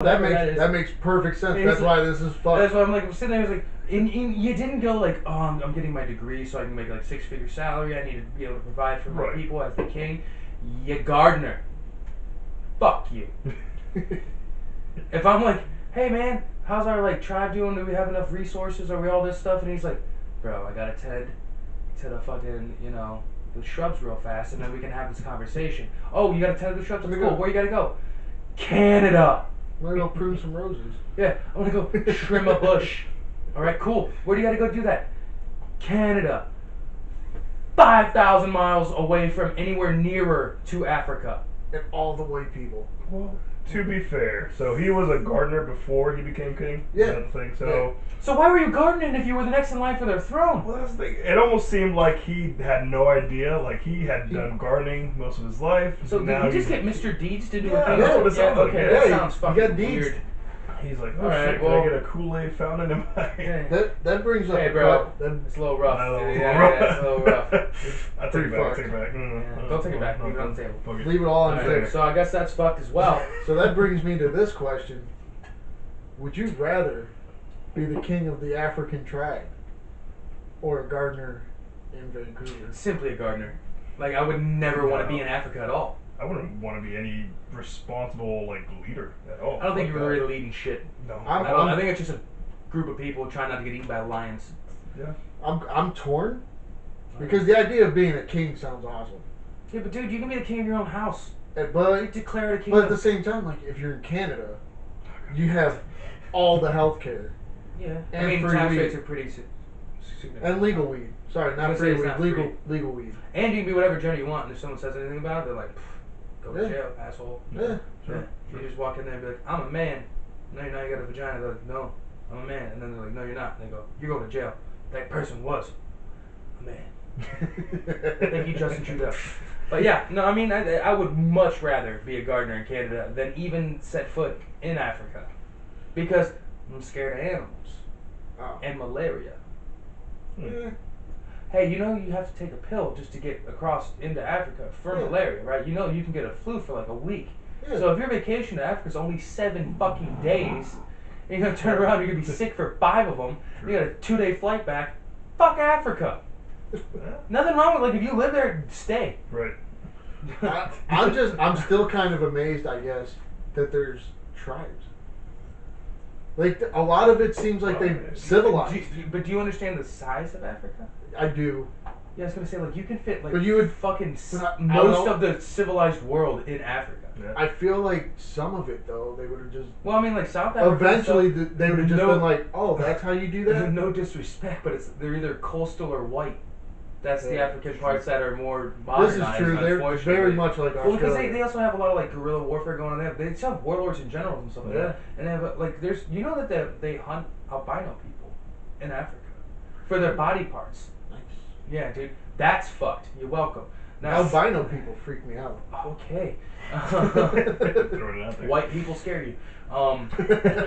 That makes perfect sense. That's why this is fun. That's why I'm like sitting there. I was like, you didn't go like, oh, I'm getting my degree so I can make like 6-figure salary. I need to be able to provide for my people as the king. You gardener. Fuck you. If I'm like, hey man, how's our like tribe doing? Do we have enough resources? Are we all this stuff? And he's like, bro, I gotta tend to the fucking the shrubs real fast, and then we can have this conversation. Oh, you gotta tend to the shrubs. Cool. Where you gotta go? Canada. I'm gonna go prune some roses. Yeah, I'm gonna go trim a bush. Alright, cool. Where do you gotta go do that? Canada. 5,000 miles away from anywhere nearer to Africa. And all the white people. Well, to be fair, so he was a gardener before he became king? Yeah. Is that the thing? So, so why were you gardening if you were the next in line for their throne? Well, that's the thing. It almost seemed like he had no idea. Like, he had done gardening most of his life. So now did he just get Mr. Deeds to do a thing? That's what it sounds like. Okay, Yeah, that sounds fucking weird. He's like, oh Alright, shit, can I get a Kool-Aid fountain in my... That brings up... Hey, bro. It's a little rough. It's a little rough. I take it back. Take it back. Don't take it back. Leave it on the table. Leave it all on the table. So I guess that's fucked as well. So that brings me to this question. Would you rather be the king of the African tribe or a gardener in Vancouver? Simply a gardener. Like, I would never want to be in Africa at all. I wouldn't want to be any responsible leader at all. I don't think you're really leading shit. No. I think it's just a group of people trying not to get eaten by lions. Yeah. I'm torn because the idea of being a king sounds awesome. Yeah, but dude, you can be the king of your own house. But you declare it a king. But at the same time, like if you're in Canada, you have all the health care. Yeah. And I mean, free tax weed. rates are pretty. And legal weed. Sorry, not free weed. Legal weed. And you can be whatever gender you want. And if someone says anything about it, they're like, go to jail, asshole. Yeah. Sure. You just walk in there and be like, I'm a man. No, you're not. You got a vagina. They're like, no, I'm a man. And then they're like, no, you're not. And they go, you're going to jail. That person was a man. Thank you, Justin Trudeau. But yeah, no, I mean, I would much rather be a gardener in Canada than even set foot in Africa. Because I'm scared of animals. And malaria. Hey, you know you have to take a pill just to get across into Africa for malaria, right? You know you can get a flu for like a week. Yeah. So if your vacation to Africa is only 7 fucking days, and you're going to turn around and you're going to be sick for 5 of them, you got a 2-day flight back, fuck Africa. Nothing wrong with, if you live there, stay. Right. I'm still kind of amazed, I guess, that there's tribes. Like, a lot of it seems like they've civilized. But do you understand the size of Africa? I do. Yeah, I was gonna say, you can fit, but you would, fucking most of the civilized world in Africa. Yeah. I feel like some of it, though, they would have just... Well, I mean, South Africa... Eventually, they would have just been like, oh, that's how you do that? No disrespect, but they're either coastal or white. That's the African parts that are more modernized. This is true. They're very much like Australia. Well, because they also have a lot of guerrilla warfare going on there. They just have warlords and generals and stuff like that. And they have there's that they hunt albino people in Africa for their body parts. Nice. Yeah, dude, that's fucked. You're welcome. Now, albino people freak me out. Okay. White White people scare you. A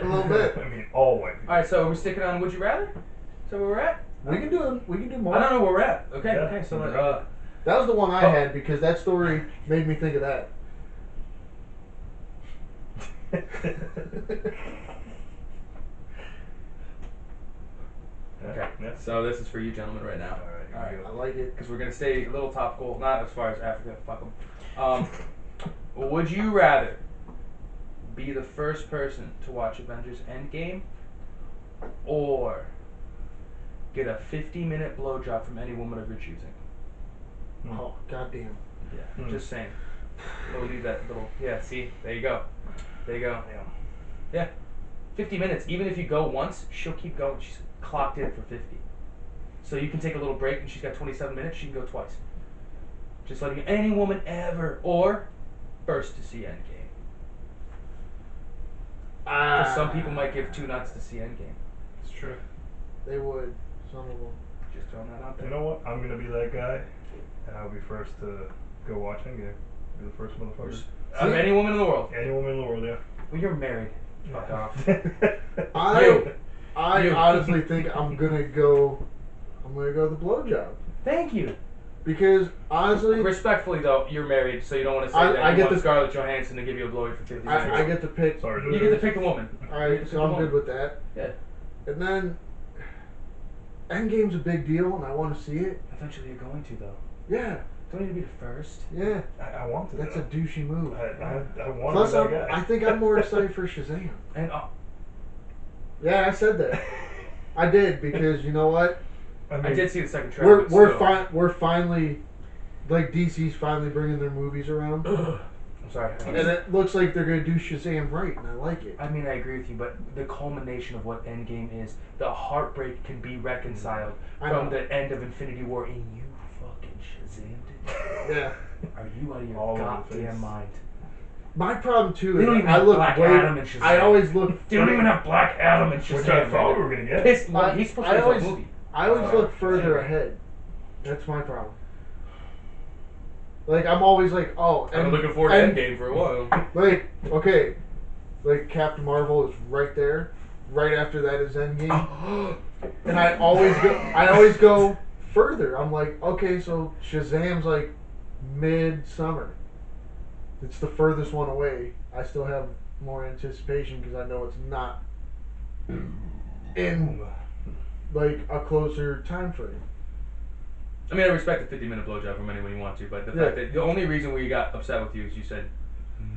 little bit. I mean, all white people. All right, so we're sticking on Would You Rather? So where we're at? We can do more. I don't know where we're at. Okay, okay. So that was the one I had because that story made me think of that. Okay. So this is for you gentlemen right now. All right. I like it because we're gonna stay a little topical, not as far as Africa. Fuck them. Would you rather be the first person to watch Avengers Endgame, or get a 50-minute blowjob from any woman of your choosing? Oh, goddamn. Yeah, just saying. We'll leave that little... Yeah, see? There you go. There you go. Yeah. 50 minutes. Even if you go once, she'll keep going. She's clocked in for 50. So you can take a little break and she's got 27 minutes. She can go twice. Just letting any woman ever... Or first to see Endgame. Because some people might give 2 nuts to see Endgame. It's true. They would. Some of them. Just throwing that out there. You know what? I'm going to be that guy, and I'll be first to go watch Endgame. Be the first motherfucker. Of any woman in the world? Any woman in the world, yeah. Well, you're married. Fuck off. I honestly think I'm gonna go the blowjob. Thank you. Because honestly, Respectfully though, you're married, so you don't want to say I that you get want the- Scarlett Johansson to give you a blowy for 50 cents. I get to pick. Sorry, You get to pick the woman. Alright, so I'm good with that. Yeah. And then, Endgame's a big deal, and I want to see it. Eventually you're going to though. Yeah, Don't need to be the first. yeah. I want to. That's though. a douchey move. I want Plus, that guy. I think I'm more excited for Shazam. And Yeah, I said that. I did because you know what? I did see the second trailer. We're finally, like DC's finally bringing their movies around, I'm sorry. and it looks like they're gonna do Shazam right, and I like it. I mean, I agree with you, but the culmination of what Endgame is, the heartbreak can be reconciled from the end of Infinity War, and you fucking Shazammed it. Yeah. Are you out of your All over the goddamn face. mind? My problem too They is don't even I have look Black way. Adam and Shazam. I always look. They don't even have Black Adam and Shazam. Which I thought we were gonna get. Pissed, well, he's supposed to be his own movie. I always look further ahead. That's my problem. Like I'm always like, oh, I've been looking forward to Endgame for a while. Like, okay, like Captain Marvel is right there. Right after that is Endgame, and I always go further. I'm like, okay, so Shazam's like mid-summer. It's the furthest one away. I still have more anticipation because I know it's not in like a closer time frame. I mean, I respect the 50-minute blowjob from anyone you want to, but the fact that the only reason we got upset with you is you said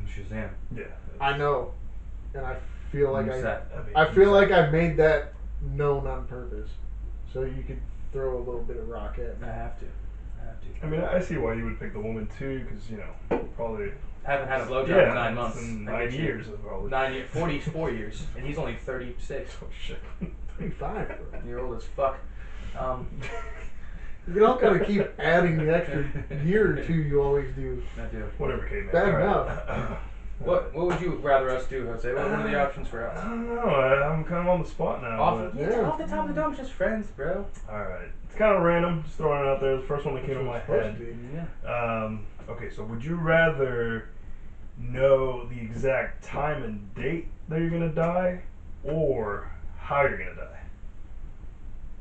Shazam. Yeah. I know, and I feel like I feel like I made that known on purpose, so you could throw a little bit of rock at me. I have to. I mean, I see why you would pick the woman too, because probably Haven't had a blowjob in 9 months. In I 9 get you. years, probably. 9 years, 44 years, and he's only 36. Oh shit. 35, bro. You're old as fuck. You don't gotta keep adding the extra year or two you always do. I do. Whatever came in. Bad All enough. What would you rather us do, Jose? What are the options for I us? don't know. I'm kind of on the spot now. Off, but- yeah, off the top of the dome, just friends, bro. Alright. It's kind of random. Just throwing it out there. The first one that came to my Supposed to head. be. Yeah. Okay, so would you rather know the exact time and date that you're going to die or how you're going to die?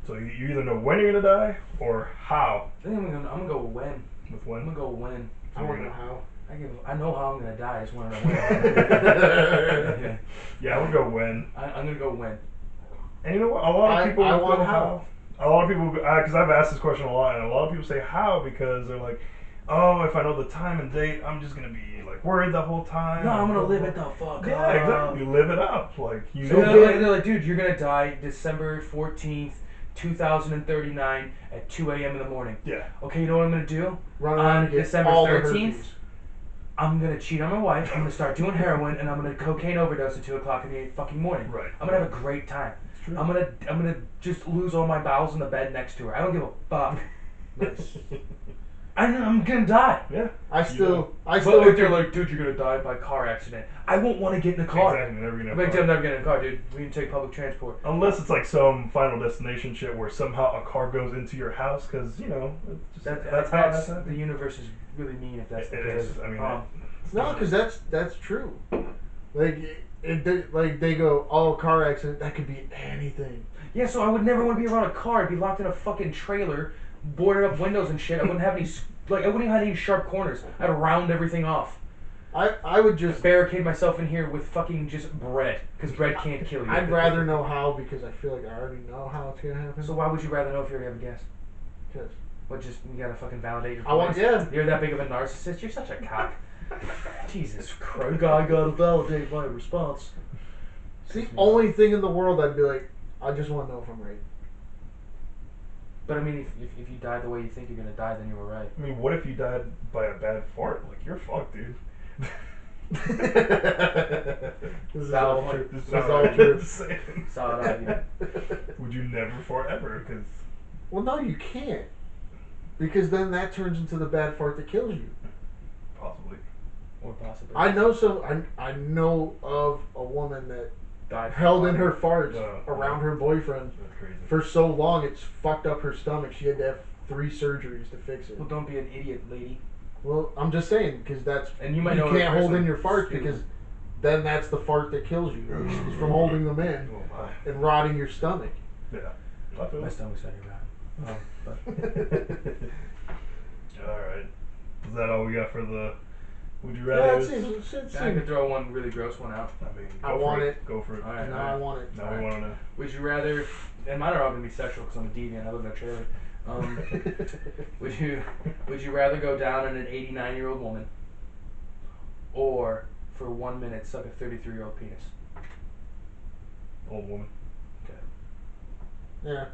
So you either know when you're going to die or how. I think I'm gonna go when. With I'm when? gonna go when. I want to know how. I know how I'm gonna die. I just want to know when. Yeah, I would go when. I'm gonna go when. And you know what? A lot of people I would want go how. how. A lot of people, because I've asked this question a lot, and a lot of people say how because they're like, oh, if I know the time and date, I'm just gonna be like worried the whole time. No, I'm gonna live it the fuck Yeah, up. exactly. You live it up, like you So know. they're like, dude, you're gonna die December 14th, 2039 at 2 a.m. in the morning. Yeah. Okay, you know what I'm gonna do? Run around On and get December all the 13th, herpes. I'm gonna cheat on my wife. I'm gonna start doing heroin, and I'm gonna cocaine overdose at 2 o'clock in the fucking morning. Right. I'm gonna have a great time. true. I'm gonna just lose all my bowels in the bed next to her. I don't give a fuck. Nice. I'm gonna die. Yeah. I still But look if they're like, dude, you're gonna die by car accident, I won't want to get in the car. Exactly. Never gonna. I'm like, dude, I'm never getting in a car, dude. We can take public transport. Unless it's like some Final Destination shit where somehow a car goes into your house, because it's just, that's how That's that's the universe is really mean if that's the It case. is. I mean, no, because that's true. Like they go, oh, car accident. That could be anything. Yeah, so I would never want to be around a car. I'd be locked in a fucking trailer, boarded up windows and shit. I wouldn't have any I wouldn't even have any sharp corners. I'd round everything off. I would just Barricade myself in here with fucking just bread, because bread can't kill you. I'd rather know how because I feel like I already know how it's gonna happen. So why would you rather know if you already have a guess? Because What, just you gotta fucking validate your I want, feelings? yeah. You're that big of a narcissist? You're such a cock. Jesus Christ. I gotta validate my response. It's the only thing in the world I'd be like, I just want to know if I'm right. But I mean, if you die the way you think you're gonna die, then you were right. I mean, what if you died by a bad fart? Like, you're fucked, dude. This is Valid all point. true. This is This is all all true. Solid argument. Would you never fart ever? Because Well, no, you can't. Because then that turns into the bad fart that kills you. possibly. Or possibly. I know of a woman that died held in her farts No. around her boyfriend That's crazy. for so long it's fucked up her stomach. She had to have 3 surgeries to fix it. Well, don't be an idiot, lady. Well, I'm just saying because that's And you might know her can't hold personally. in your farts because then that's the fart that kills you. It's from holding them in Oh my. and rotting your stomach. Yeah. I feel My it. stomach's already rotten. But Alright. Is that all we got for the Would You Yeah, Rather? I could throw one really gross one out. I mean, I want it. Go for it. Alright. No, I want it. Now we want to know. Would you rather? And mine are all gonna be sexual because I'm a deviant. I live in a trailer. Would you rather go down on an 89-year-old woman, or for 1 minute suck a 33-year-old penis? Old woman. Okay. Yeah.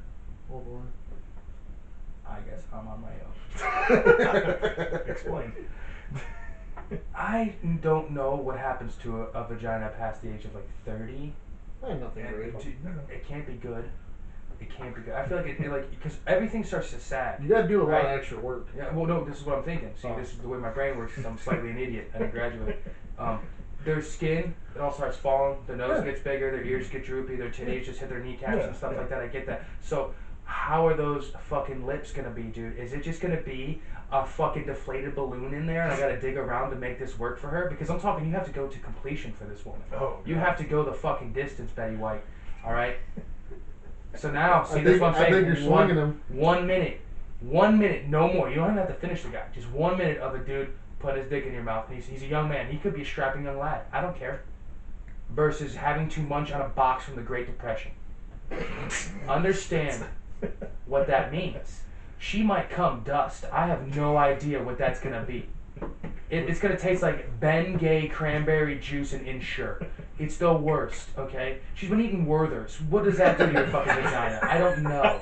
Old woman. I guess I'm on my own. Explain. I don't know what happens to a vagina past the age of like 30. Nothing And great. it can't be good. It can't be good. I feel like it like because everything starts to sag. You gotta do a lot Right. of extra work. Yeah. Well, no. This is what I'm thinking. See, this is the way my brain works. Because I'm slightly an idiot. I didn't graduate. Their skin, it all starts falling. Their nose gets bigger. Their ears get droopy. Their titties just hit their kneecaps and stuff like that. I get that. So, how are those fucking lips gonna be, dude? Is it just gonna be a fucking deflated balloon in there, and I gotta dig around to make this work for her? Because I'm talking, you have to go to completion for this woman. Oh, You God. have to go the fucking distance, Betty White. All right. So now, see, I this is think, what I'm saying. I think you're swinging them. 1 minute. 1 minute, no more. You don't even have to finish the guy. Just 1 minute of a dude putting his dick in your mouth. And he's a young man. He could be a strapping young lad. I don't care. Versus having to munch on a box from the Great Depression. Understand what that means. She might come dust. I have no idea what that's going to be. It's going to taste like Ben Gay cranberry juice and Ensure. It's the worst, okay? She's been eating Werther's. What does that do to your fucking vagina? I don't know.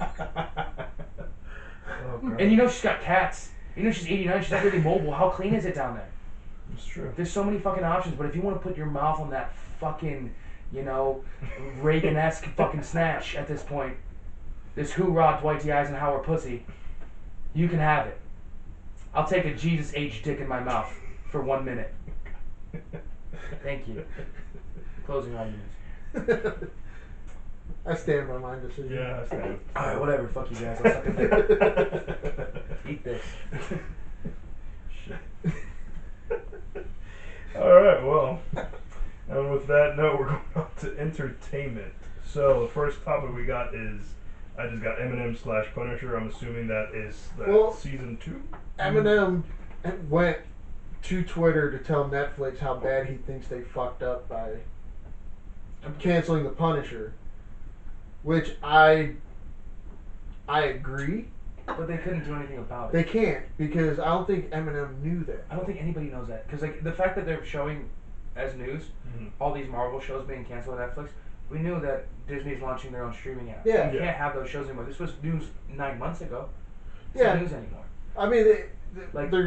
Oh, God. And you know she's got cats. You know she's 89. She's not really mobile. How clean is it down there? It's true. There's so many fucking options. But if you want to put your mouth on that fucking, you know, Reagan-esque fucking snatch at this point, this hoorah Dwight D. Eisenhower pussy, you can have it. I'll take a Jesus H dick in my mouth for 1 minute. Thank you. Closing arguments. I stand by my decision. Yeah, I stand. Alright, whatever. Fuck you guys. I'll suck a dick. Eat this. Shit. Alright, well. And with that note, we're going on to entertainment. So, the first topic we got is, I just got Eminem/Punisher. I'm assuming that is season 2? Eminem went to Twitter to tell Netflix how bad he thinks they fucked up by canceling The Punisher, which I agree. But they couldn't do anything about it. They can't, because I don't think Eminem knew that. I don't think anybody knows that. Because like the fact that they're showing as news all these Marvel shows being canceled on Netflix, we knew that Disney's launching their own streaming app. Yeah. You can't have those shows anymore. This was news 9 months ago. It's Yeah. not news anymore. I mean, Like- we're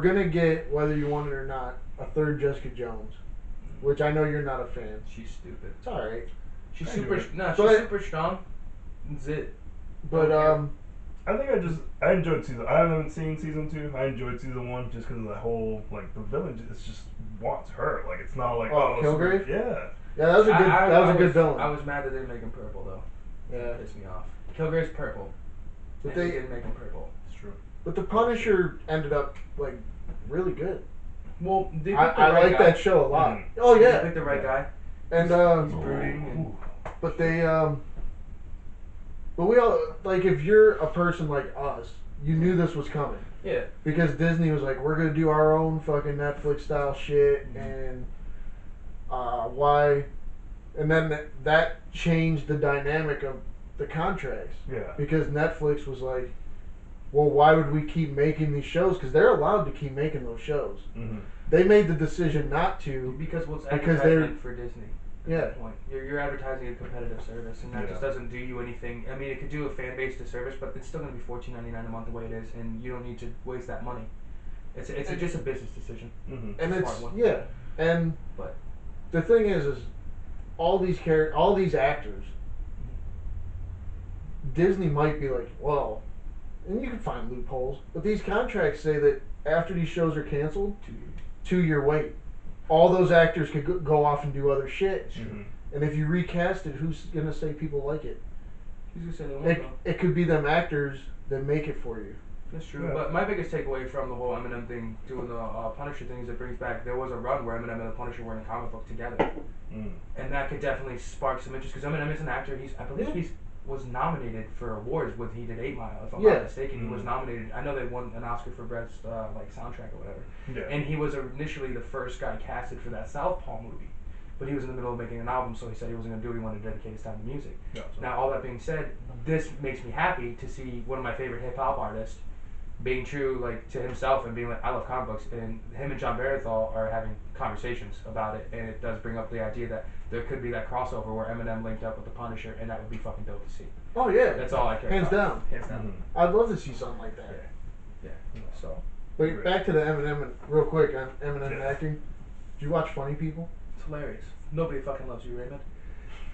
gonna get, whether you want it or not, a third Jessica Jones, which I know you're not a fan. She's stupid. It's all right, She's I super. do it. No, she's But- super strong. That's it. but I think I enjoyed season. I haven't seen season 2. I enjoyed season 1 just because of the whole the village. It's just wants her. Like it's not like Kilgrave? Yeah. yeah, that was a good that was a good villain. I was mad that they didn't make him purple though. Yeah. It pissed me off. Kilgrave's purple. But and they didn't make him purple. It's true. But the Punisher ended up like really good. Well, they picked I the right like guy. that show a lot. Mhm. Oh They yeah, picked the right guy. and He's brooding. And, but they but we all like, if you're a person like us, you knew this was coming yeah. because Disney was like, we're gonna do our own fucking Netflix style shit, and why, and then that changed the dynamic of the contracts. Yeah. Because Netflix was like, well, why would we keep making these shows? Because they're allowed to keep making those shows. Mm-hmm. They made the decision not to. Because what's Because advertisement for Disney? At Yeah. that point. You're advertising a competitive service, and that just doesn't do you anything. I mean, it could do a fan base disservice, but it's still going to be $14.99 a month the way it is, and you don't need to waste that money. It's just a business decision. Mm-hmm. And Smart it's one. yeah, and But the thing is all these actors, Disney might be like, well, and you can find loopholes, but these contracts say that after these shows are canceled, 2-year wait. All those actors could go off and do other shit. Mm-hmm. And if you recast it, who's gonna say people like it? who's going to say they won't, It, though? it could be them actors that make it for you. That's true. Yeah. But my biggest takeaway from the whole Eminem thing, doing the Punisher thing, is it brings back, there was a run where Eminem and the Punisher were in a comic book together. Mm. And that could definitely spark some interest, because Eminem is an actor. I believe Yeah. he's was nominated for awards when he did 8 Mile. If I'm Yeah. not mistaken, he was nominated. I know they won an Oscar for best like soundtrack or whatever. Yeah. And he was initially the first guy casted for that Southpaw movie, but he was in the middle of making an album, so he said he wasn't going to do it. He wanted to dedicate his time to music. Yeah, so. Now, all that being said, this makes me happy to see one of my favorite hip hop artists being true like to himself and being like, I love comic books, and him and John Barenthal are having conversations about it, and it does bring up the idea that there could be that crossover where Eminem linked up with the Punisher, and that would be fucking dope to see. Oh yeah, That's all I care hands about. down. Hands down. I'd love to see something like that. Yeah. So But back to the Eminem, and real quick on Eminem Yeah. acting. Did you watch Funny People? it's hilarious. Nobody fucking loves you, Raymond.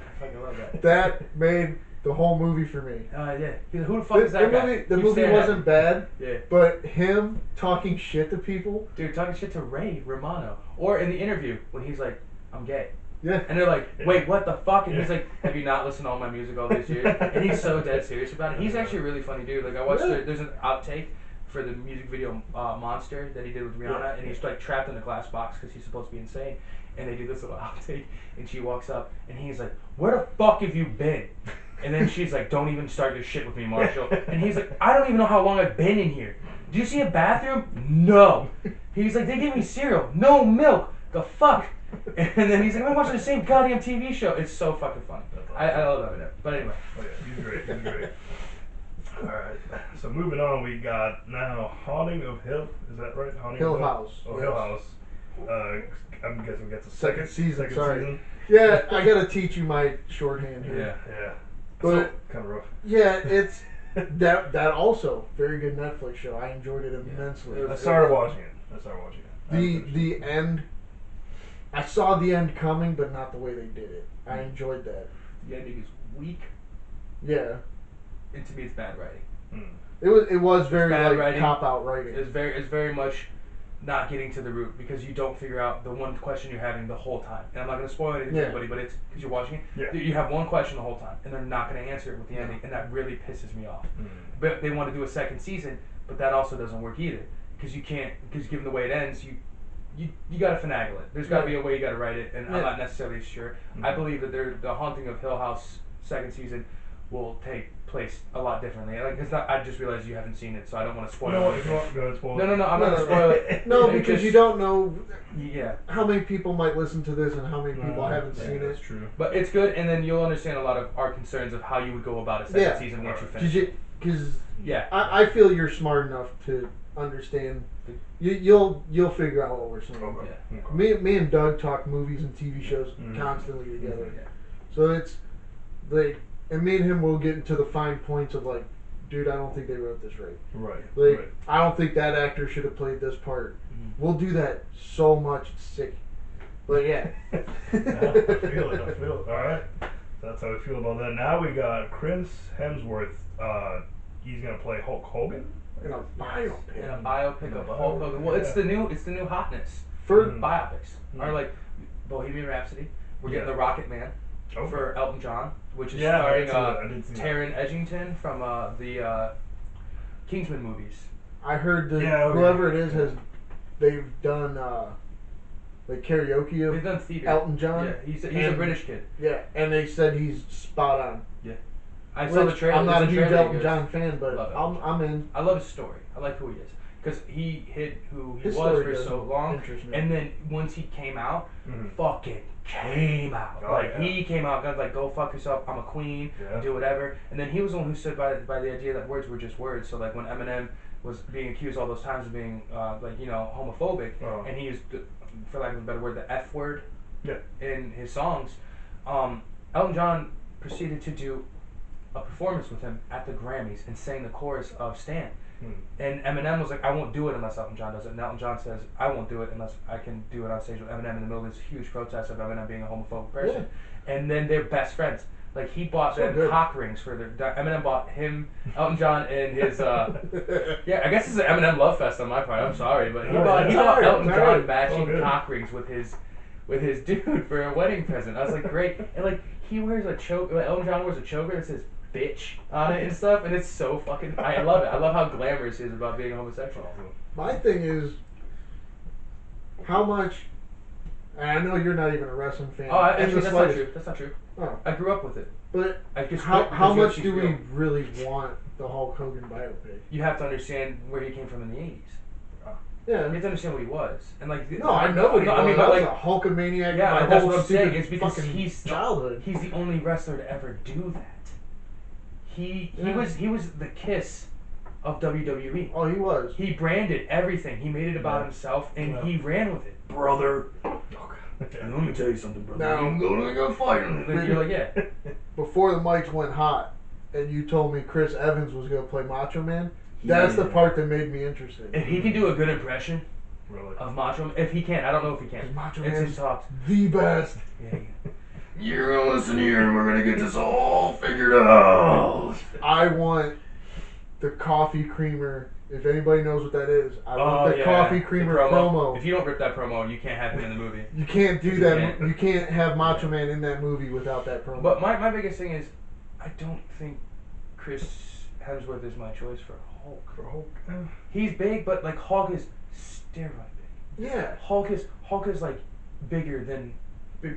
I fucking love that. That made the whole movie for me. Yeah. Who the fuck is that guy? The Keep movie staring at wasn't me. bad, Yeah. but him talking shit to people. Dude, talking shit to Ray Romano. Or in the interview when he's like, I'm gay. Yeah. And they're like, wait, what the fuck? And Yeah. he's like, have you not listened to all my music all these years? And he's so dead serious about it. He's actually a really funny dude. Like, I watched, Yeah. there's an outtake for the music video Monster that he did with Rihanna, Yeah. and he's like trapped in a glass box because he's supposed to be insane. And they do this little outtake, and she walks up, and he's like, where the fuck have you been? And then she's like, don't even start your shit with me, Marshall. And he's like, I don't even know how long I've been in here. Do you see a bathroom? No. He's like, they gave me cereal. No milk. The fuck? And then he's like, I'm watching the same goddamn TV show. It's so fucking funny. I love Eminem. But anyway. Oh yeah, he's great. He's great. All right. So moving on, we got now Haunting of Hill. Is that right? Haunting Hill of House. Oh, Yes. Hill House. I'm guessing we got the Second season, Second sorry. season. Yeah, I gotta teach you my shorthand here. Yeah. But Kind of rough. yeah, it's that also very good Netflix show. I enjoyed it immensely. I started watching it. The end. I saw the end coming, but not the way they did it. I enjoyed that. The ending is weak, Yeah, and to me it's bad writing. it was very bad like writing. cop out writing. It's very much not getting to the root because you don't figure out the one question you're having the whole time. And I'm not going to spoil anything for Yeah. anybody, but it's because you're watching it. Yeah. You have one question the whole time, and they're not going to answer it with the ending, and that really pisses me off. But they want to do a second season, but that also doesn't work either because you can't. Because given the way it ends, you got to finagle it. There's got to be a way you got to write it, and I'm not necessarily sure. I believe that the Haunting of Hill House second season will take place a lot differently. Like it's not. I just realized you haven't seen it, so I don't want to spoil No, it. if you want, go ahead, spoil it. No, I'm not going to spoil it. No, It because just- you don't know Yeah. how many people might listen to this and how many people haven't Yeah, seen it. that's true. But it's good, and then you'll understand a lot of our concerns of how you would go about a second Yeah. season once you finish. Because Yeah. I feel you're smart enough to understand. You'll figure out what we're saying. Okay. Yeah. Okay. Me and Doug talk movies and TV shows constantly together. Yeah. So it's like, and me and him will get into the fine points of like, dude, I don't think they wrote this right. Right. Like, right. I don't think that actor should have played this part. Mhm. We'll do that so much, it's sick. But yeah. I feel it. All right. That's how we feel about that. Now we got Chris Hemsworth. He's gonna play Hulk Hogan. In a biopic. In a biopic In a of Hulk Hogan. biopic, Well, it's yeah. the new hotness. For Biopics are like Bohemian Rhapsody. We're getting Yeah. the Rocket Man Okay. for Elton John, which is Yeah, I did starring see that. I did see that. Taron Egerton from the Kingsman movies. I heard that Yeah, okay. whoever it is they've done like karaoke of They've done theater. Elton John. Yeah, he's a And- British kid. Yeah, and they said he's spot on. I saw the Which, trailer. I'm not a there's huge trailer Elton that John goes- fan, but Love Elton I'm in. I love his story. I like who he is because he hid who he His was story for so doesn't long, interest me. and then once he came out, Mhm. fucking came out. Oh, Like yeah. he came out, guns like go fuck yourself. I'm a queen. Yeah. Do whatever. And then he was the one who stood by the idea that words were just words. So like when Eminem was being accused all those times of being like homophobic, Oh. and he used for lack of a better word the F word Yeah. in his songs. Elton John proceeded to do a performance with him at the Grammys and sang the chorus of Stan. And Eminem was like, I won't do it unless Elton John does it. And Elton John says, I won't do it unless I can do it on stage with Eminem in the middle of this huge protest of Eminem being a homophobic person. And then they're best friends. Like he bought So them good. cock rings for their. Eminem bought him, Elton John, and his. Yeah, I guess it's an Eminem love fest on my part. I'm sorry, but he No, bought it's Elton alright, it's John alright. matching All good. cock rings with his dude for a wedding present. I was like, great. And like he wears a choker. Like, Elton John wears a choker that says bitch on it and stuff, and it's so fucking. I love it. I love how glamorous he is about being homosexual. My thing is, how much And I know you're not even a wrestling fan. Oh, in actually, the that's not slightest. true. That's not true. Oh. I grew up with it. But I just how much UFC's do we real. really want the Hulk Hogan biopic? You have to understand where he came from in the 80s. Yeah. You have to understand what he was. And like, No, I know what he was. I mean, but I was like, a Hulkamaniac. yeah, my that's whole what I'm stupid saying. It's because fucking he's childhood. He's the only wrestler to ever do that. He was the Kiss of WWE. Oh, he was. He branded everything. He made it about himself, and he ran with it, brother. And let me tell you something, brother. Now I'm gonna go fight him. And you're like, yeah. Before the mics went hot, and you told me Chris Evans was gonna play Macho Man. That's the part that made me interested. If he can do a good impression Really? of Macho Man, if he can, I don't know if he can. Macho It's Man's his talks. the best. Yeah. You're gonna listen here and we're gonna get this all figured out. I want the coffee creamer. If anybody knows what that is, I want the coffee creamer promo. If you don't rip that promo, you can't have him in the movie. You can't do that. You can't have Macho Man in that movie without that promo. But my biggest thing is, I don't think Chris Hemsworth is my choice for Hulk. For Hulk? He's big, but like Hulk is steroid big. Yeah. Hulk is like bigger than,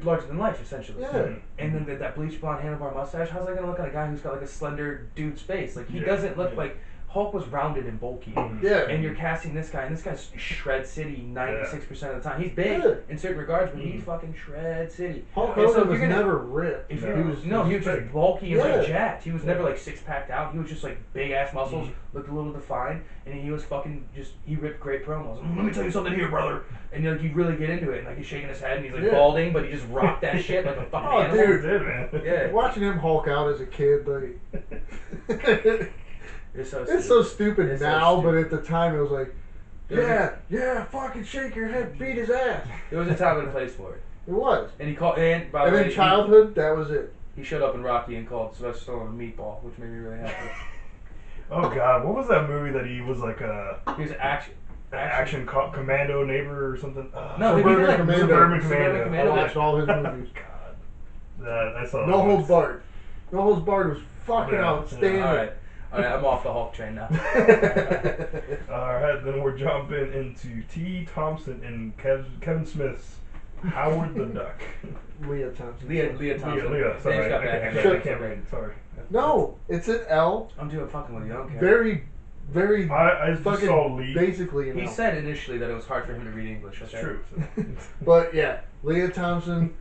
larger than life essentially. Yeah. And then that bleach blonde handlebar mustache. How's that gonna look on a guy who's got like a slender dude's face? Like he doesn't look like. Hulk was rounded and bulky. Yeah. And you're casting this guy, and this guy's shred city 96% of the time. He's big in certain regards, but he's fucking shred city. Hulk Hogan was never ripped. He was just bulky and like jacked. He was never like six packed out. He was just like big ass muscles, looked a little defined, and he was fucking he ripped great promos. Let me tell you something here, brother. And you really get into it, and like he's shaking his head, and he's like balding, but he just rocked that shit like a fucking animal. Dude, man. Yeah. Watching him Hulk out as a kid, like. It's so stupid it's now, so but at the time it was like, fucking shake your head, beat his ass. It was a time and a place for it. It was. And he called, and by the way, in childhood, that was it. He showed up in Rocky and called Sylvester Stallone a meatball, which made me really happy. Oh God, what was that movie that he was like a? He was action commando neighbor or something. No, Suburban Commando. Suburban Commando. Commando. I watched all his movies. God, I saw. No Holds Barred. No Holds Barred was fucking outstanding. All right, I'm off the Hulk train now. Alright, then we're jumping into T. Thompson and Kevin Smith's Howard the Duck. Leah Thompson. Leah Thompson. Leah, sorry. I can't read. Sorry. No, it's an L. I'm doing fucking with you. I don't care. Very. I just fucking saw Lee. Basically an He L. said initially that it was hard for him to read English. It's true. But yeah, Leah Thompson.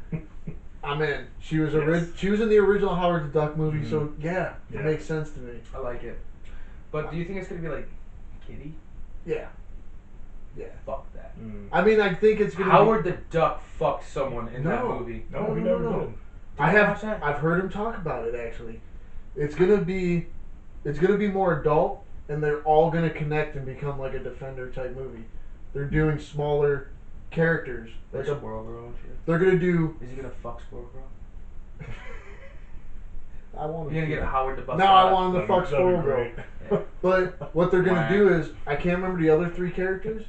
I'm in. She was she was in the original Howard the Duck movie, so it makes sense to me. I like it. But do you think it's gonna be like Kitty? Yeah. Yeah. Fuck that. I mean, I think it's gonna. Howard the Duck fucked someone in that movie. No, he never did. I've heard him talk about it actually. It's gonna be more adult, and they're all gonna connect and become like a Defender type movie. They're doing smaller characters. Like Squirrel Girl and shit. They're gonna do. Is he gonna fuck Squirrel Girl? I want. You're gonna get Howard the Buster. No, I want him to fuck Squirrel Girl. Yeah. But what they're gonna do is, I can't remember the other three characters,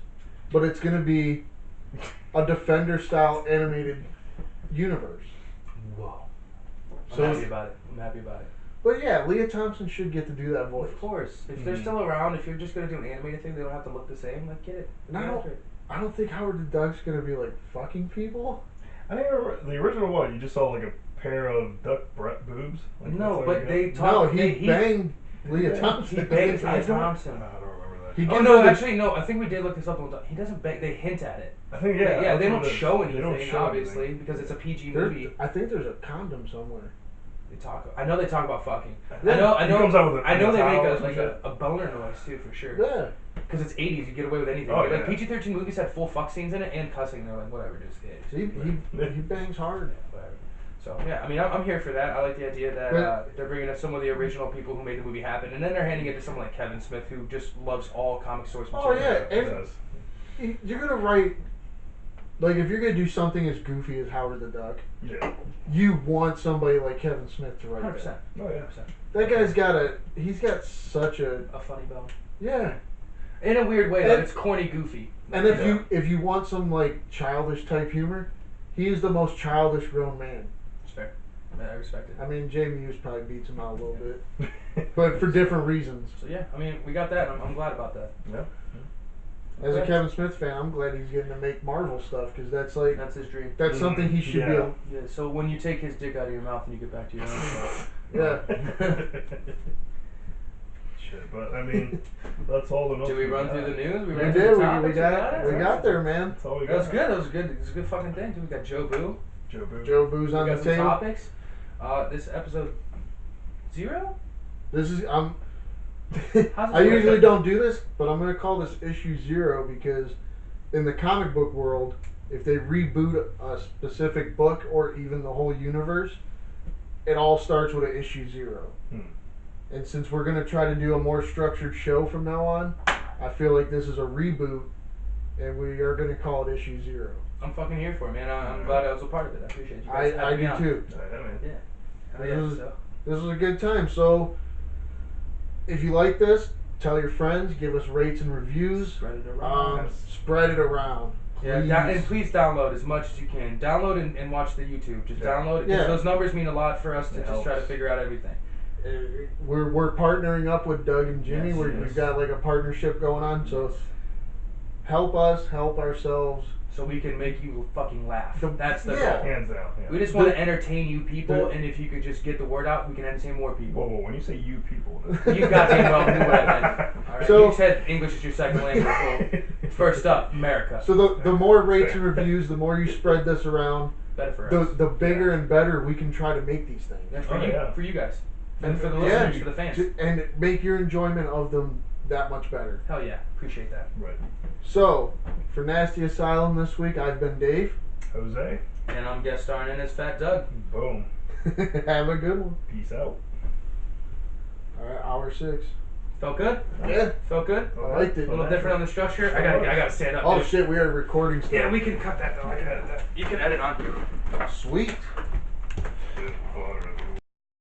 but it's gonna be a Defender style animated universe. Whoa. I'm So happy about it. But yeah, Leah Thompson should get to do that voice. Of course. If they're still around, if you're just gonna do an animated thing, they don't have to look the same. Like, get it. And I don't think Howard the Duck's gonna be like fucking people. I think the original one, you just saw like a pair of duck boobs. Like, no, but they talk. No, he banged Leah Thompson. He bangs Leah Thompson. I don't remember that. Oh no, actually no. I think we did look this up. He doesn't bang. They hint at it. I think they don't show anything. They don't show obviously anything. because it's a PG movie. I think there's a condom somewhere. I know they talk about fucking. Yeah. I know. He comes out with I know they make towel a boner noise too for sure. Yeah. Because it's 80s, you get away with anything. Oh, like yeah. PG-13 movies had full fuck scenes in it and cussing. They're like, whatever, just he bangs hard. Whatever. So yeah, I mean, I'm here for that. I like the idea that they're bringing in some of the original people who made the movie happen, and then they're handing it to someone like Kevin Smith, who just loves all comic source material. Oh yeah, and you're gonna write. Like, if you're gonna do something as goofy as Howard the Duck, you want somebody like Kevin Smith to write 100%. that. Oh yeah. 100%. That guy's he's got such a funny bone. Yeah. In a weird way, though, it's corny, goofy. And if you want some like childish type humor, he is the most childish grown man. It's fair. I respect it. I mean, Jamie Hughes probably beats him out a little bit, but for different reasons. So yeah, I mean, we got that. And I'm glad about that. Yeah. As a Okay. Kevin Smith fan, I'm glad he's getting to make Marvel stuff because that's like That's his dream. that's something he should Yeah. Yeah. So when you take his dick out of your mouth and you get back to your own stuff. be. Yeah. Shit, but I mean, that's all the notes. Did we run through the news? We ran did. through the We topics? got there, man. That's all we got. That was good. That was good. It was a good fucking thing. Dude, we got Joe Boo. Joe Boo. Joe Boo's We on got the some table. topics. This episode 0. This is How's it I work? usually don't do this, but I'm gonna call this issue 0 because in the comic book world, if they reboot a specific book or even the whole universe, it all starts with an issue 0. And since we're gonna try to do a more structured show from now on, I feel like this is a reboot, and we are gonna call it issue 0. I'm fucking here for it, man. I'm glad I was a part of it. I appreciate you guys. I having me do on. too. Yeah, man. Yeah. Hell This yeah. is- So. This was a good time. So, if you like this, tell your friends, give us rates and reviews. Spread it around. Spread it around. Yeah, Please. and please download as much as you can. Download and watch the YouTube. Just Yeah. download it because Yeah. those numbers mean a lot for us to It just try to helps. figure out everything. We're partnering up with Doug and Jimmy. Yes, yes. We've got like a partnership going on. So help us, help ourselves. So we can make you fucking laugh. That's the Yeah. goal. Hands down. Yeah. We just want to entertain you people, the- and if you could just get the word out, we can entertain more people. Whoa, when you say you people, You goddamn well knew what I meant. All right? So- You said English is your second language. Well, first up, America. So the more rates and reviews, the more you spread this around, Better for us. the bigger and better we can try to make these things. Yeah, for Oh, you, yeah. for you guys, and for the Yeah. listeners, for the fans. And make your enjoyment of them that much better. Hell yeah, appreciate that. right? So, for Nasty Asylum this week, I've been Dave. Jose, And I'm guest starring in as Fat Doug. boom, Have a good one. peace out. All right, hour 6. Felt good? Yeah. Felt good? I liked it. A little different on the structure. I gotta stand up. Oh dude. shit, we are recording stuff. Yeah, we can cut that though. I can edit that. You can edit on. Sweet.